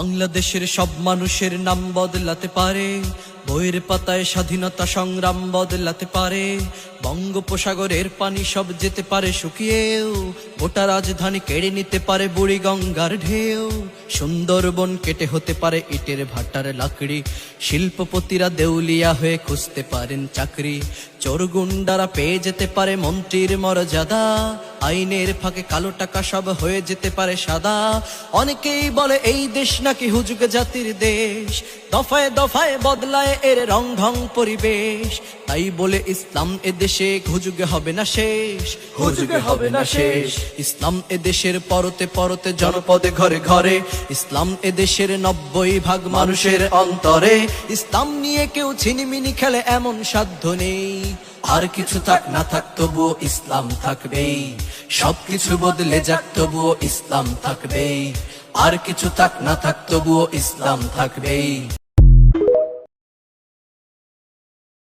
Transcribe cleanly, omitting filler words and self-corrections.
বাংলাদেশের সব মানুষের নাম বদলাতে পারে, বইয়ের পাতায় স্বাধীনতা সংগ্রাম বদলাতে পারে। বঙ্গোপসাগরের পানি সব যেতে পারে শুকিয়েও, গোটা রাজধানী কেড়ে নিতে পারে বুড়ি গঙ্গার ঢেউ। সুন্দরবন কেটে হতে পারে ইটের ভাটার লাকড়ি, শিল্পপতিরা দেউলিয়া হয়ে খুঁজতে পারেন চাকরি। চোর গুন্ডারা পেয়ে যেতে পারে মন্ত্রীর মর্যাদা, আইনের ফাঁকে কালো টাকা সব হয়ে যেতে পারে সাদা। অনেকেই বলে এই দেশ নাকি হুজুগ জাতির দেশ, দফায় দফায় বদলায় এর রং ঢং পরিবেশ। তাই বলে ইসলাম এ দেশে হুজুগে হবে না শেষ, হুজুগে হবে না শেষ। ইসলাম এ দেশের পরতে পরতে জনপদে ঘরে ঘরে, ইসলাম এ দেশের 90% মানুষের অন্তরে। ইসলাম নিয়ে কেউ ছিনিমিনি খেলে এমন সাধ্য নেই, আর কিছু থাক না থাক তবুও ইসলাম থাকবেই। সবকিছু বদলে যাক তবুও ইসলাম থাকবেই, আর কিছু থাক না থাক তবুও ইসলাম থাকবেই।